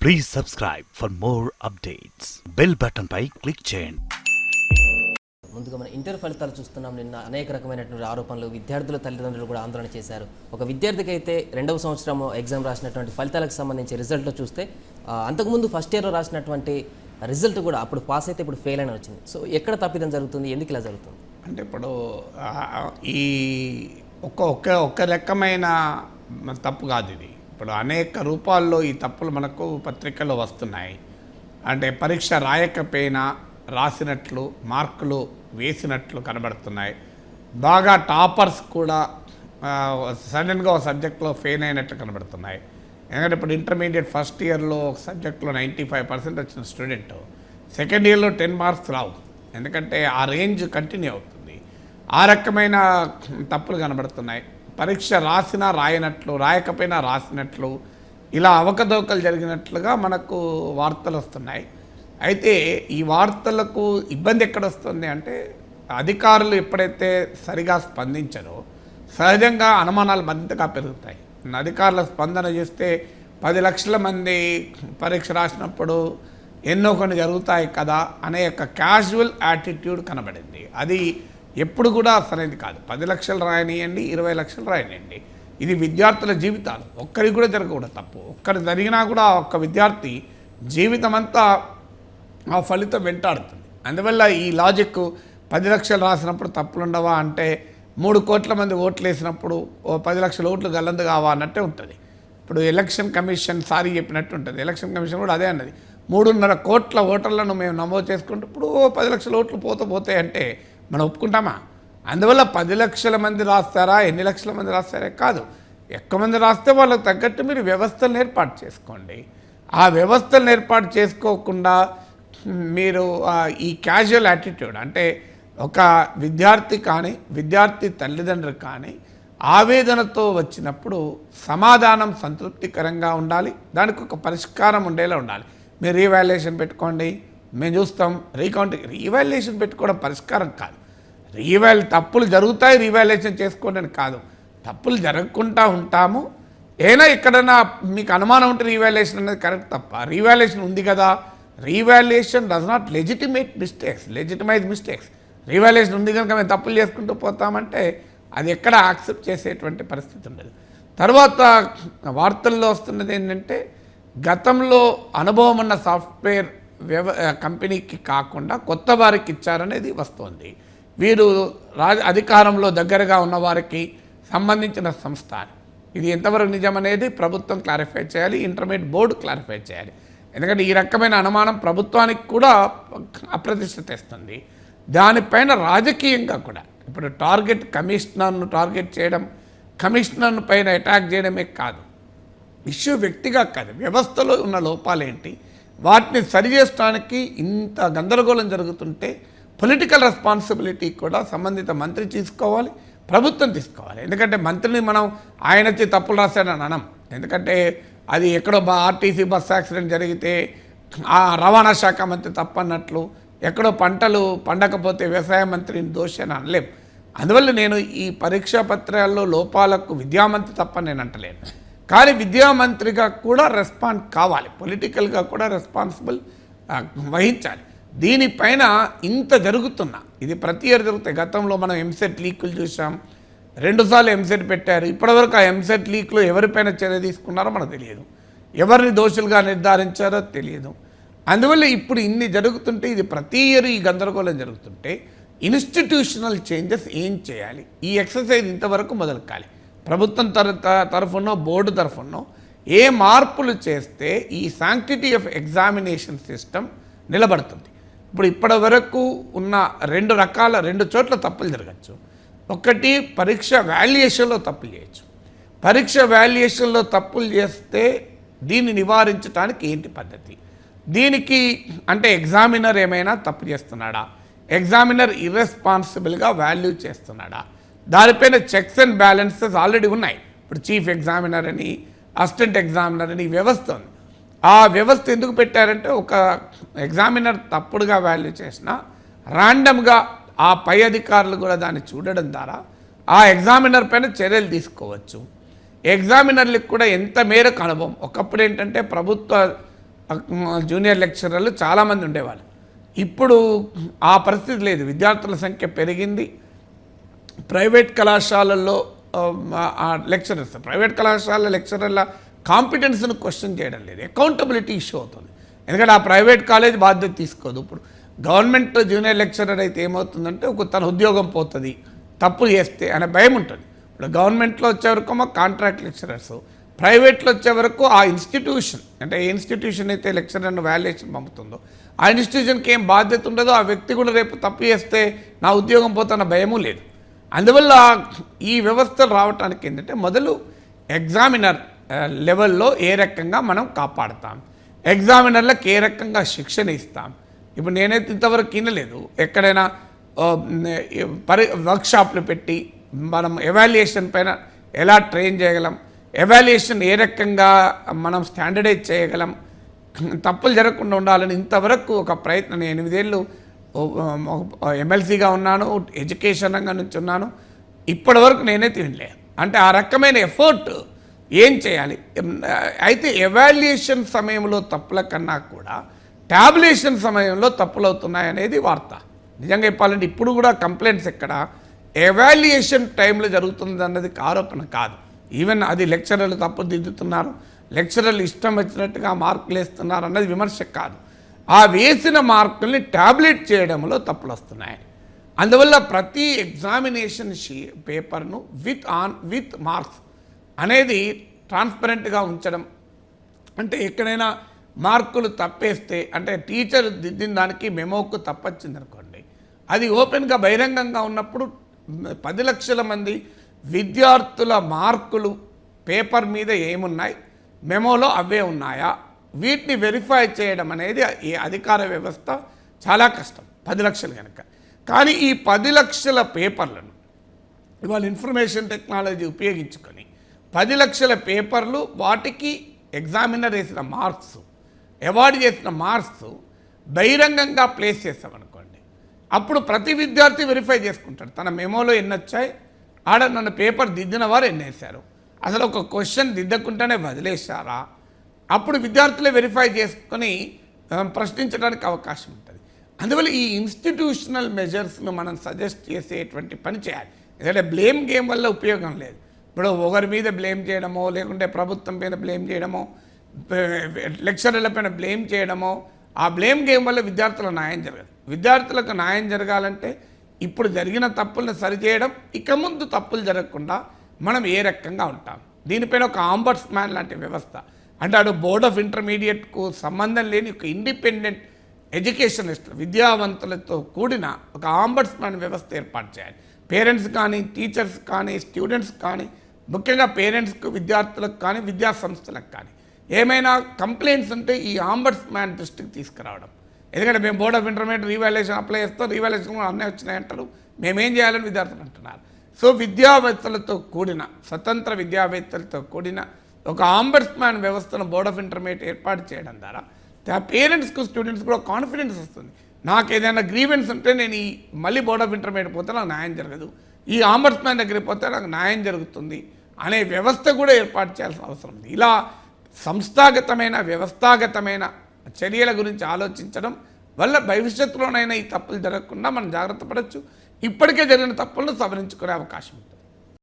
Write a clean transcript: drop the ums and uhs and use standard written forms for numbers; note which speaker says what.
Speaker 1: Please subscribe for more updates. Bell button pi click చేయండి.
Speaker 2: ముందుగా మన ఇంటర్ ఫలితాలు చూస్తున్నాం. నిన్న అనేక రకమైనటువంటి ఆరోపణలు, విద్యార్థుల తల్లిదండ్రులు కూడా ఆందోళన చేశారు. ఒక విద్యార్థికి అయితే 2వ సంవత్సరం ఎగ్జామ్ రాసినటువంటి ఫలితాలకు సంబంధించి రిజల్ట్లో చూస్తే అంతకుముందు ఫస్ట్ ఇయర్లో రాసినటువంటి రిజల్ట్ కూడా అప్పుడు పాస్ అయితే ఇప్పుడు ఫెయిల్ అని వచ్చింది. సో ఎక్కడ తప్పిదం జరుగుతుంది, ఎందుకు ఇలా జరుగుతుంది?
Speaker 3: అంటే ఇప్పుడు ఈ ఒక్క రకమైన తప్పు కాదు ఇది. ఇప్పుడు అనేక రూపాల్లో ఈ తప్పులు మనకు పత్రికల్లో వస్తున్నాయి. అంటే పరీక్ష రాయకపోయినా రాసినట్లు, మార్కులు వేసినట్లు కనబడుతున్నాయి. బాగా టాపర్స్ కూడా సడన్గా ఒక సబ్జెక్ట్లో ఫెయిల్ అయినట్లు కనబడుతున్నాయి. ఎందుకంటే ఇప్పుడు ఇంటర్మీడియట్ ఫస్ట్ ఇయర్లో ఒక సబ్జెక్ట్లో 95% వచ్చిన స్టూడెంట్ సెకండ్ ఇయర్లో 10 మార్క్స్ రావు. ఎందుకంటే ఆ రేంజ్ కంటిన్యూ అవుతుంది. ఆ రకమైన తప్పులు కనబడుతున్నాయి. పరీక్ష రాసినా రాయనట్లు, రాయకపోయినా రాసినట్లు, ఇలా అవకతవకలు జరిగినట్లుగా మనకు వార్తలు వస్తున్నాయి. అయితే ఈ వార్తలకు ఇబ్బంది ఎక్కడ వస్తుంది అంటే, అధికారులు ఎప్పుడైతే సరిగా స్పందించరో సహజంగా అనుమానాలు మరింతగా పెరుగుతాయి. అధికారుల స్పందన చేస్తే 10 లక్షల మంది పరీక్ష రాసినప్పుడు ఎన్నో కొన్ని జరుగుతాయి కదా అనే ఒక క్యాజువల్ యాటిట్యూడ్ కనబడింది. అది ఎప్పుడు కూడా సరైనది కాదు. 10 లక్షలు రాయనియండి, 20 లక్షలు రాయనియండి, ఇది విద్యార్థుల జీవితాలు. ఒక్కరికి కూడా జరగకూడదు తప్పు. ఒక్కరు జరిగినా కూడా ఒక్క విద్యార్థి జీవితం అంతా ఆ ఫలితం వెంటాడుతుంది. అందువల్ల ఈ లాజిక్ 10 లక్షలు రాసినప్పుడు తప్పులు ఉండవా అంటే 3 కోట్ల మంది ఓట్లు వేసినప్పుడు 10 లక్షల ఓట్లు గల్లందు కావా అన్నట్టే ఉంటుంది. ఇప్పుడు ఎలక్షన్ కమిషన్ సారీ చెప్పినట్టు ఉంటుంది. ఎలక్షన్ కమిషన్ కూడా అదే అన్నది. 3.5 కోట్ల ఓటర్లను మేము నమోదు చేసుకుంటే ఇప్పుడు 10 లక్షల ఓట్లు పోతాయి అంటే మనం ఒప్పుకుంటామా? అందువల్ల 10 లక్షల మంది రాస్తారా, ఎన్ని లక్షల మంది రాస్తారా కాదు. ఎక్కువ మంది రాస్తే వాళ్ళకి తగ్గట్టు మీరు వ్యవస్థలను ఏర్పాటు చేసుకోండి. ఆ వ్యవస్థలను ఏర్పాటు చేసుకోకుండా మీరు ఈ క్యాజువల్ యాటిట్యూడ్ అంటే ఒక విద్యార్థి కానీ, విద్యార్థి తల్లిదండ్రులు కానీ ఆవేదనతో వచ్చినప్పుడు సమాధానం సంతృప్తికరంగా ఉండాలి. దానికి ఒక పరిష్కారం ఉండేలా ఉండాలి. మీరు రీవాల్యుయేషన్ పెట్టుకోండి, మేము చూస్తాం, రీవాల్యుయేషన్ పెట్టుకోవడం పరిష్కారం కాదు. తప్పులు జరుగుతాయి, రీవాల్యుయేషన్ చేసుకోండి అని కాదు. తప్పులు జరగకుండా ఉంటాము. ఏనా ఎక్కడైనా మీకు అనుమానం ఉంటే రీవాల్యుయేషన్ అనేది కరెక్ట్ తప్ప, రీవాల్యుయేషన్ ఉంది కదా, revaluation does not legitimise mistakes. Revaluation ఉంది కనుక మేము తప్పులు చేసుకుంటూ పోతామంటే అది ఎక్కడ యాక్సెప్ట్ చేసేటువంటి పరిస్థితి ఉండదు. తర్వాత వార్తల్లో వస్తున్నది ఏంటంటే, గతంలో అనుభవం ఉన్న సాఫ్ట్వేర్ కంపెనీకి కాకుండా కొత్త వారికి ఇచ్చారనేది వస్తుంది. వీరు అధికారంలో దగ్గరగా ఉన్న వారికి సంబంధించిన సంస్థ. ఇది ఎంతవరకు నిజమనేది ప్రభుత్వం క్లారిఫై చేయాలి, ఇంటర్మీడియట్ బోర్డు క్లారిఫై చేయాలి. ఎందుకంటే ఈ రకమైన అనుమానం ప్రభుత్వానికి కూడా అప్రతిష్ట తెస్తుంది. దానిపైన రాజకీయంగా కూడా ఇప్పుడు కమిషనర్ను టార్గెట్ చేయడం, కమిషనర్ను పైన అటాక్ చేయడమే కాదు, ఇష్యూ వ్యక్తిగా కాదు, వ్యవస్థలో ఉన్న లోపాలేంటి వాటిని సరిచేయడానికి ఇంత గందరగోళం జరుగుతుంటే పొలిటికల్ రెస్పాన్సిబిలిటీ కూడా సంబంధిత మంత్రి తీసుకోవాలి, ప్రభుత్వం తీసుకోవాలి. ఎందుకంటే మంత్రిని మనం ఆయన వచ్చి తప్పులు రాశాడని అనం. ఎందుకంటే అది ఎక్కడో ఆర్టీసీ బస్ యాక్సిడెంట్ జరిగితే ఆ రవాణా శాఖ మంత్రి తప్పన్నట్లు, ఎక్కడో పంటలు పండకపోతే వ్యవసాయ మంత్రిని దోషి అని అనలేం. అందువల్ల నేను ఈ పరీక్షా పత్రాల్లో లోపాలకు విద్యామంత్రి తప్పని నేను అంటలేను. కానీ విద్యామంత్రిగా కూడా రెస్పాండ్ కావాలి, పొలిటికల్గా కూడా రెస్పాన్సిబుల్ వహించాలి. దీనిపైన ఇంత జరుగుతున్నా ఇది ప్రతి ఇయర్ జరుగుతాయి. గతంలో మనం ఎంసెట్ లీకులు చూసాం, 2 సార్లు ఎంసెట్ పెట్టారు. ఇప్పటివరకు ఆ ఎంసెట్ లీక్లో ఎవరిపైన చర్య తీసుకున్నారో మనకు తెలియదు, ఎవరిని దోషులుగా నిర్ధారించారో తెలియదు. అందువల్ల ఇప్పుడు ఇన్ని జరుగుతుంటే, ఇది ప్రతి ఇయర్ ఈ గందరగోళం జరుగుతుంటే ఇన్స్టిట్యూషనల్ చేంజెస్ ఏం చేయాలి? ఈ ఎక్సర్సైజ్ ఇంతవరకు మొదలు కాలి. ప్రభుత్వం తరఫునో బోర్డు తరఫునో ఏ మార్పులు చేస్తే ఈ శాంక్టిటీ ఆఫ్ ఎగ్జామినేషన్ సిస్టమ్ నిలబడుతుంది? ఇప్పటి వరకు ఉన్న 2 చోట్ల తప్పులు జరగచ్చు. ఒకటి, పరీక్ష వాల్యుయేషన్లో తప్పులు చేయొచ్చు. పరీక్ష వాల్యుయేషన్లో తప్పులు చేస్తే దీన్ని నివారించడానికి ఏంటి పద్ధతి? దీనికి అంటే ఎగ్జామినర్ ఏమైనా తప్పు చేస్తున్నాడా, ఎగ్జామినర్ ఇర్రెస్పాన్సిబుల్గా వాల్యూ చేస్తున్నాడా, దానిపైన చెక్స్ అండ్ బ్యాలెన్సెస్ ఆల్రెడీ ఉన్నాయి. ఇప్పుడు చీఫ్ ఎగ్జామినర్ అని, అసిస్టెంట్ ఎగ్జామినర్ అని వ్యవస్థ ఉంది. ఆ వ్యవస్థ ఎందుకు పెట్టారంటే, ఒక ఎగ్జామినర్ తప్పుడుగా వాల్యూ చేసినా ర్యాండమ్గా ఆ పై అధికారులు కూడా దాన్ని చూడడం ద్వారా ఆ ఎగ్జామినర్ పైన చర్యలు తీసుకోవచ్చు. ఎగ్జామినర్లకు కూడా ఎంత మేరకు అనుభవం. ఒకప్పుడు ఏంటంటే ప్రభుత్వ జూనియర్ లెక్చరర్లు చాలామంది ఉండేవాళ్ళు. ఇప్పుడు ఆ పరిస్థితి లేదు. విద్యార్థుల సంఖ్య పెరిగింది. ప్రైవేట్ కళాశాలల్లో ప్రైవేట్ కళాశాల లెక్చరర్ల కాంపిటెన్స్ను క్వశ్చన్ చేయడం లేదు. అకౌంటబిలిటీ ఇష్యూ అవుతుంది. ఎందుకంటే ఆ ప్రైవేట్ కాలేజ్ బాధ్యత తీసుకోదు. ఇప్పుడు గవర్నమెంట్ జూనియర్ లెక్చరర్ అయితే ఏమవుతుందంటే తన ఉద్యోగం పోతుంది తప్పు చేస్తే అనే భయం ఉంటుంది. ఇప్పుడు గవర్నమెంట్లో వచ్చే వరకు కాంట్రాక్ట్ లెక్చరర్స్, ప్రైవేట్లో వచ్చే వరకు ఆ ఇన్స్టిట్యూషన్, అంటే ఏ ఇన్స్టిట్యూషన్ అయితే లెక్చరర్ను వాల్యుయేషన్ పంపుతుందో ఆ ఇన్స్టిట్యూషన్కి ఏం బాధ్యత ఉండదో ఆ వ్యక్తి కూడా రేపు తప్పు చేస్తే నా ఉద్యోగం పోతున్న భయము లేదు. అందువల్ల ఈ వ్యవస్థలు రావడానికి ఏంటంటే మొదలు ఎగ్జామినర్ లెవెల్లో ఏ రకంగా మనం కాపాడుతాం, ఎగ్జామినర్లకు ఏ రకంగా శిక్షణ ఇస్తాం. ఇప్పుడు నేనైతే ఇంతవరకు వినలేదు ఎక్కడైనా వర్క్షాప్లు పెట్టి మనం ఎవాల్యుయేషన్ పైన ఎలా ట్రైన్ చేయగలం, ఎవాల్యుయేషన్ ఏ రకంగా మనం స్టాండర్డైజ్ చేయగలం, తప్పులు జరగకుండా ఉండాలని ఇంతవరకు ఒక ప్రయత్నం. నేను 8 ఏళ్ళు ఎమ్మెల్సీగా ఉన్నాను, ఎడ్యుకేషన్ రంగం నుంచి ఉన్నాను, ఇప్పటి వరకు నేనైతే వినలే. అంటే ఆ రకమైన ఎఫర్ట్ ఏం చేయాలి. అయితే ఎవాల్యుయేషన్ సమయంలో తప్పుల కన్నా కూడా ట్యాబ్యులేషన్ సమయంలో తప్పులు అవుతున్నాయి అనేది వార్త. నిజంగా చెప్పాలంటే ఇప్పుడు కూడా కంప్లైంట్స్ ఎక్కడ ఎవాల్యుయేషన్ టైంలో జరుగుతుంది అన్నది ఆరోపణ కాదు. ఈవెన్ అది లెక్చరర్లు తప్పులు దిద్దుతున్నారు, లెక్చరర్లు ఇష్టం వచ్చినట్టుగా మార్కులు వేస్తున్నారు అన్నది విమర్శ కాదు. ఆ వేసిన మార్కుల్ని ట్యాబ్లెట్ చేయడంలో తప్పులు వస్తున్నాయి. అందువల్ల ప్రతి ఎగ్జామినేషన్ పేపర్ను విత్ మార్క్స్ అనేది ట్రాన్స్పరెంట్గా ఉంచడం. అంటే ఎక్కడైనా మార్కులు తప్పేస్తే, అంటే టీచర్ దిద్దిన దానికి మెమోకు తప్పొచ్చిందనుకోండి, అది ఓపెన్గా బహిరంగంగా ఉన్నప్పుడు 10 లక్షల మంది విద్యార్థుల మార్కులు పేపర్ మీద ఏమున్నాయి, మెమోలో అవే ఉన్నాయా, వీటిని వెరిఫై చేయడం అనేది ఈ అధికార వ్యవస్థ చాలా కష్టం. 10 లక్షలు కనుక. కానీ ఈ 10 లక్షల పేపర్లను ఇవాళ ఇన్ఫర్మేషన్ టెక్నాలజీ ఉపయోగించుకొని 10 లక్షల పేపర్లు, వాటికి ఎగ్జామినర్ వేసిన మార్క్స్, అవార్డు చేసిన మార్క్స్ బహిరంగంగా ప్లేస్ చేస్తామనుకోండి, అప్పుడు ప్రతి విద్యార్థి వెరిఫై చేసుకుంటాడు తన మెమోలో ఎన్ని వచ్చాయి, ఆడ నన్ను పేపర్ దిద్దిన వారు ఎన్ని వేశారు, అసలు ఒక క్వశ్చన్ దిద్దకుండానే వదిలేశారా, అప్పుడు విద్యార్థులే వెరిఫై చేసుకొని ప్రశ్నించడానికి అవకాశం ఉంటుంది. అందువల్ల ఈ ఇన్స్టిట్యూషనల్ మెజర్స్ను మనం సజెస్ట్ చేసేటువంటి పని చేయాలి. ఎందుకంటే బ్లేమ్ గేమ్ వల్ల ఉపయోగం లేదు. ఇప్పుడు ఒకరి మీద బ్లేమ్ చేయడమో, లేకుంటే ప్రభుత్వం పైన బ్లేమ్ చేయడమో, లెక్చరర్ల పైన బ్లేమ్ చేయడమో, ఆ బ్లేమ్ గేమ్ వల్ల విద్యార్థులకు న్యాయం జరగదు. విద్యార్థులకు న్యాయం జరగాలంటే ఇప్పుడు జరిగిన తప్పులను సరిచేయడం, ఇక ముందు తప్పులు జరగకుండా మనం ఏ రకంగా ఉంటాం, దీనిపైన ఒక ఆంబడ్స్మ్యాన్ లాంటి వ్యవస్థ, అంటే అటు బోర్డ్ ఆఫ్ ఇంటర్మీడియట్కు సంబంధం లేని ఒక ఇండిపెండెంట్ ఎడ్యుకేషనిస్టులు, విద్యావంతులతో కూడిన ఒక ఆంబడ్స్మ్యాన్ వ్యవస్థ ఏర్పాటు చేయాలి. పేరెంట్స్ కానీ, టీచర్స్ కానీ, స్టూడెంట్స్ కానీ, ముఖ్యంగా పేరెంట్స్కు, విద్యార్థులకు కానీ, విద్యా సంస్థలకు కానీ ఏమైనా కంప్లైంట్స్ ఉంటే ఈ ఆంబడ్స్మ్యాన్ దృష్టికి తీసుకురావడం. ఎందుకంటే మేము board of intermediate revaluation apply చేస్తాం, రీవాల్యుయేషన్ కూడా అన్నీ వచ్చినాయి అంటారు, మేమేం చేయాలని విద్యార్థులు అంటున్నారు. సో విద్యావేత్తలతో కూడిన, స్వతంత్ర విద్యావేత్తలతో కూడిన ఒక ఆంబడ్స్మ్యాన్ వ్యవస్థను బోర్డ్ ఆఫ్ ఇంటర్మీడియట్ ఏర్పాటు చేయడం ద్వారా పేరెంట్స్కు, స్టూడెంట్స్ కూడా కాన్ఫిడెన్స్ వస్తుంది. నాకు ఏదైనా గ్రీవెన్స్ ఉంటే నేను ఈ మళ్ళీ బోర్డ్ ఆఫ్ ఇంటర్మీడియట్ పోతే నాకు న్యాయం జరగదు, ఈ ఆంబడ్స్మ్యాన్ దగ్గరికి పోతే నాకు న్యాయం జరుగుతుంది అనే వ్యవస్థ కూడా ఏర్పాటు చేయాల్సిన అవసరం ఉంది. ఇలా సంస్థాగతమైన, వ్యవస్థాగతమైన చర్యల గురించి ఆలోచించడం వల్ల భవిష్యత్తులోనైనా ఈ తప్పులు జరగకుండా మనం జాగ్రత్త పడవచ్చు. ఇప్పటికే జరిగిన తప్పులను సవరించుకునే అవకాశం ఉంటుంది.